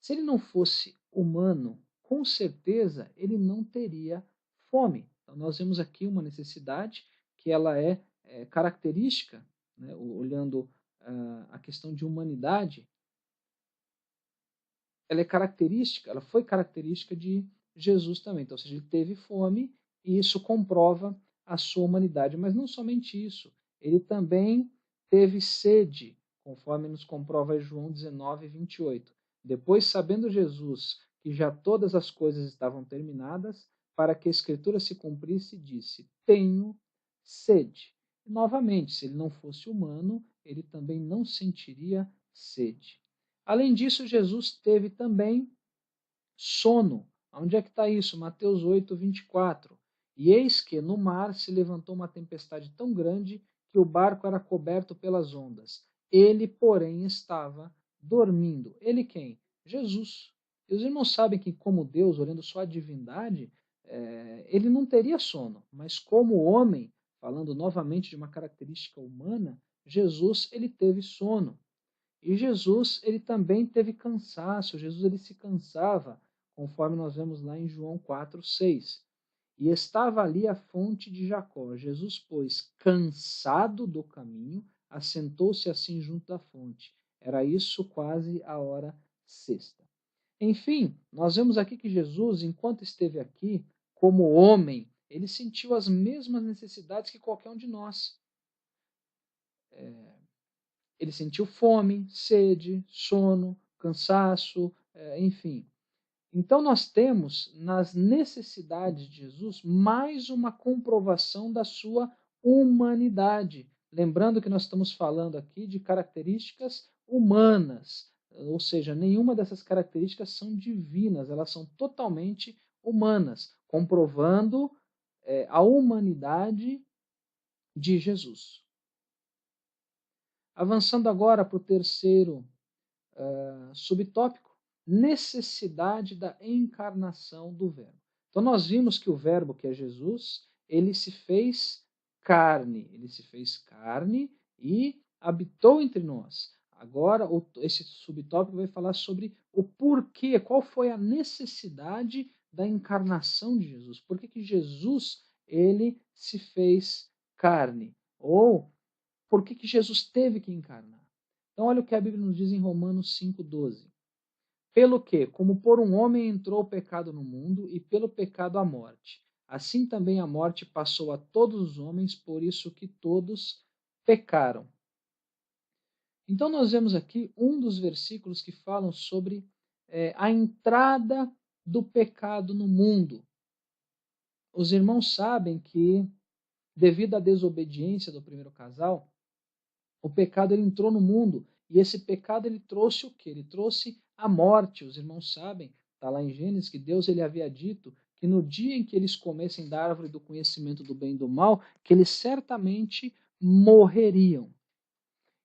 se ele não fosse humano, com certeza ele não teria fome. Então, nós vemos aqui uma necessidade que ela é característica, né, olhando a questão de humanidade, ela é característica, ela foi característica de Jesus também. Então, ou seja, ele teve fome e isso comprova a sua humanidade. Mas não somente isso, ele também teve sede, conforme nos comprova João 19:28. Depois, sabendo Jesus que já todas as coisas estavam terminadas, para que a Escritura se cumprisse, disse: Tenho sede. E, novamente, se ele não fosse humano, ele também não sentiria sede. Além disso, Jesus teve também sono. Onde é que está isso? Mateus 8:24. E eis que no mar se levantou uma tempestade tão grande que o barco era coberto pelas ondas. Ele, porém, estava dormindo. Ele quem? Jesus. E os irmãos sabem que, como Deus, olhando sua divindade, ele não teria sono. Mas como homem, falando novamente de uma característica humana, Jesus ele teve sono. E Jesus, ele também teve cansaço, Jesus ele se cansava, conforme nós vemos lá em João 4:6. E estava ali a fonte de Jacó. Jesus, pois, cansado do caminho, assentou-se assim junto da fonte. Era isso quase a hora sexta. Enfim, nós vemos aqui que Jesus, enquanto esteve aqui, como homem, ele sentiu as mesmas necessidades que qualquer um de nós. Ele sentiu fome, sede, sono, cansaço, enfim. Então nós temos nas necessidades de Jesus mais uma comprovação da sua humanidade. Lembrando que nós estamos falando aqui de características humanas, ou seja, nenhuma dessas características são divinas, elas são totalmente humanas, comprovando a humanidade de Jesus. Avançando agora para o terceiro subtópico, necessidade da encarnação do Verbo. Então nós vimos que o Verbo, que é Jesus, ele se fez carne. Ele se fez carne e habitou entre nós. Agora, esse subtópico vai falar sobre o porquê, qual foi a necessidade da encarnação de Jesus. Por que que Jesus ele se fez carne? Ou por que que Jesus teve que encarnar? Então, olha o que a Bíblia nos diz em Romanos 5,12. Pelo que, como por um homem entrou o pecado no mundo, e pelo pecado a morte, assim também a morte passou a todos os homens, por isso que todos pecaram. Então nós vemos aqui um dos versículos que falam sobre a entrada do pecado no mundo. Os irmãos sabem que, devido à desobediência do primeiro casal, o pecado ele entrou no mundo, e esse pecado ele trouxe o quê? Ele trouxe a morte. Os irmãos sabem, está lá em Gênesis, que Deus ele havia dito que no dia em que eles comessem da árvore do conhecimento do bem e do mal, que eles certamente morreriam.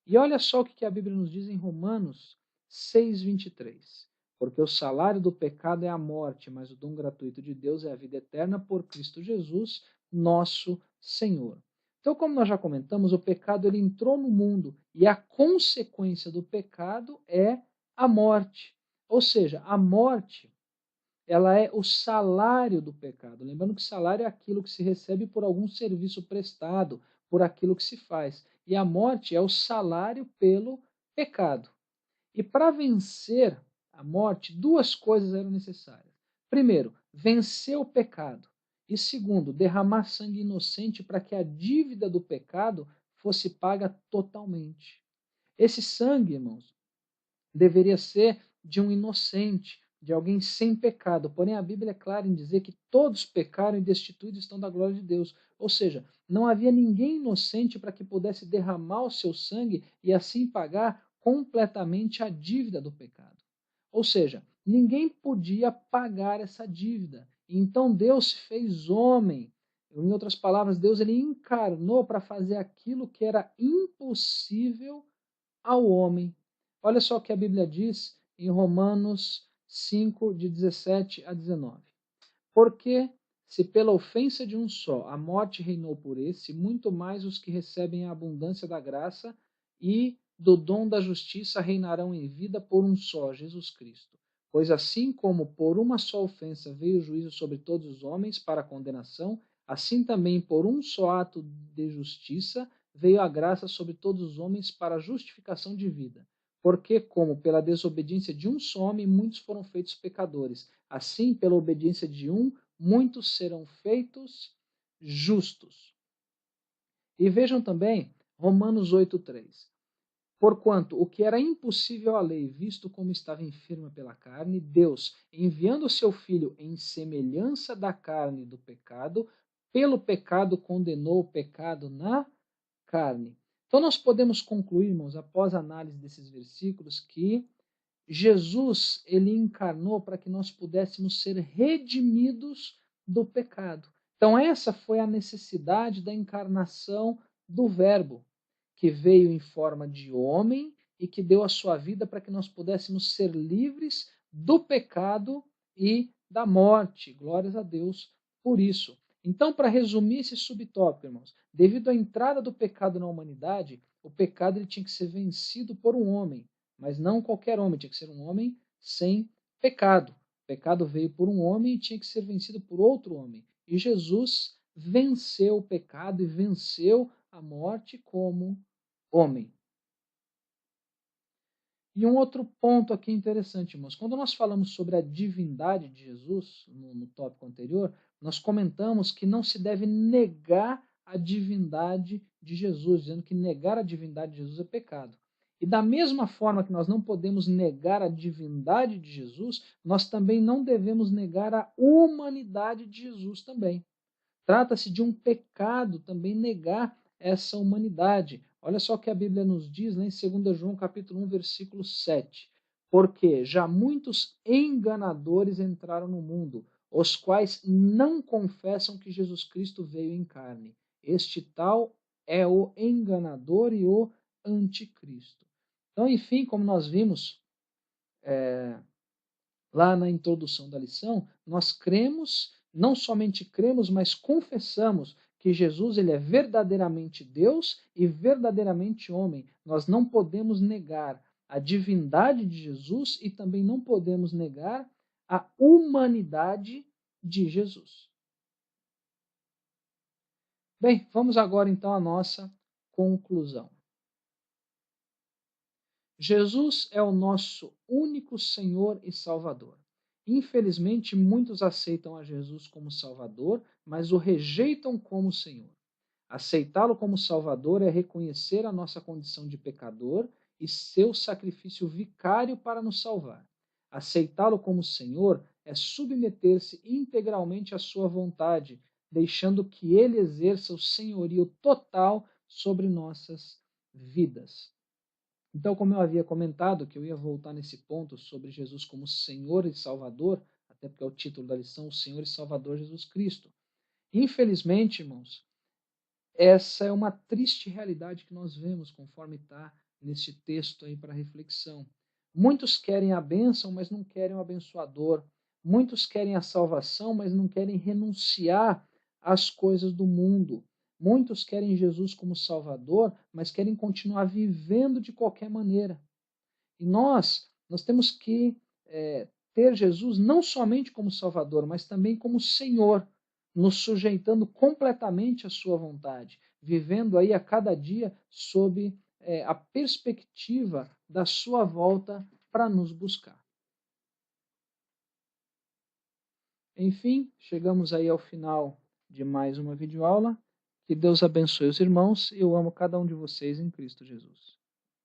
E olha só o que a Bíblia nos diz em Romanos 6,23. Porque o salário do pecado é a morte, mas o dom gratuito de Deus é a vida eterna por Cristo Jesus, nosso Senhor. Então, como nós já comentamos, o pecado ele entrou no mundo e a consequência do pecado é a morte. Ou seja, a morte ela é o salário do pecado. Lembrando que salário é aquilo que se recebe por algum serviço prestado, por aquilo que se faz. E a morte é o salário pelo pecado. E para vencer a morte, duas coisas eram necessárias. Primeiro, vencer o pecado. E segundo, derramar sangue inocente para que a dívida do pecado fosse paga totalmente. Esse sangue, irmãos, deveria ser de um inocente, de alguém sem pecado. Porém, a Bíblia é clara em dizer que todos pecaram e destituídos estão da glória de Deus. Ou seja, não havia ninguém inocente para que pudesse derramar o seu sangue e assim pagar completamente a dívida do pecado. Ou seja, ninguém podia pagar essa dívida. Então Deus se fez homem. Em outras palavras, Deus ele encarnou para fazer aquilo que era impossível ao homem. Olha só o que a Bíblia diz em Romanos 5, de 17 a 19. Porque, se pela ofensa de um só a morte reinou por esse, muito mais os que recebem a abundância da graça e do dom da justiça reinarão em vida por um só, Jesus Cristo. Pois assim como por uma só ofensa veio o juízo sobre todos os homens para a condenação, assim também por um só ato de justiça veio a graça sobre todos os homens para a justificação de vida. Porque, como pela desobediência de um só homem muitos foram feitos pecadores, assim, pela obediência de um, muitos serão feitos justos. E vejam também Romanos 8,3. Porquanto o que era impossível à lei, visto como estava enferma pela carne, Deus, enviando o seu Filho em semelhança da carne do pecado, pelo pecado condenou o pecado na carne. Então nós podemos concluir, irmãos, após a análise desses versículos, que Jesus ele encarnou para que nós pudéssemos ser redimidos do pecado. Então essa foi a necessidade da encarnação do Verbo, que veio em forma de homem e que deu a sua vida para que nós pudéssemos ser livres do pecado e da morte. Glórias a Deus por isso. Então, para resumir esse subtópico, irmãos, devido à entrada do pecado na humanidade, o pecado ele tinha que ser vencido por um homem, mas não qualquer homem, tinha que ser um homem sem pecado. O pecado veio por um homem e tinha que ser vencido por outro homem. E Jesus venceu o pecado e venceu a morte como homem. E um outro ponto aqui interessante, irmãos. Quando nós falamos sobre a divindade de Jesus, no tópico anterior, nós comentamos que não se deve negar a divindade de Jesus, dizendo que negar a divindade de Jesus é pecado. E da mesma forma que nós não podemos negar a divindade de Jesus, nós também não devemos negar a humanidade de Jesus também. Trata-se de um pecado também negar essa humanidade. Olha só o que a Bíblia nos diz lá em 2 João capítulo 1, versículo 7. Porque já muitos enganadores entraram no mundo, os quais não confessam que Jesus Cristo veio em carne. Este tal é o enganador e o anticristo. Então, enfim, como nós vimos lá na introdução da lição, nós cremos, não somente cremos, mas confessamos que Jesus ele é verdadeiramente Deus e verdadeiramente homem. Nós não podemos negar a divindade de Jesus e também não podemos negar a humanidade de Jesus. Bem, vamos agora então à nossa conclusão. Jesus é o nosso único Senhor e Salvador. Infelizmente, muitos aceitam a Jesus como Salvador, mas o rejeitam como Senhor. Aceitá-lo como Salvador é reconhecer a nossa condição de pecador e seu sacrifício vicário para nos salvar. Aceitá-lo como Senhor é submeter-se integralmente à sua vontade, deixando que ele exerça o senhorio total sobre nossas vidas. Então, como eu havia comentado, que eu ia voltar nesse ponto sobre Jesus como Senhor e Salvador, até porque é o título da lição, o Senhor e Salvador Jesus Cristo. Infelizmente, irmãos, essa é uma triste realidade que nós vemos, conforme está neste texto aí para reflexão. Muitos querem a bênção, mas não querem o abençoador. Muitos querem a salvação, mas não querem renunciar às coisas do mundo. Muitos querem Jesus como Salvador, mas querem continuar vivendo de qualquer maneira. E nós temos que ter Jesus não somente como Salvador, mas também como Senhor, nos sujeitando completamente à sua vontade, vivendo aí a cada dia sob a perspectiva da sua volta para nos buscar. Enfim, chegamos aí ao final de mais uma videoaula. Que Deus abençoe os irmãos. Eu amo cada um de vocês em Cristo Jesus.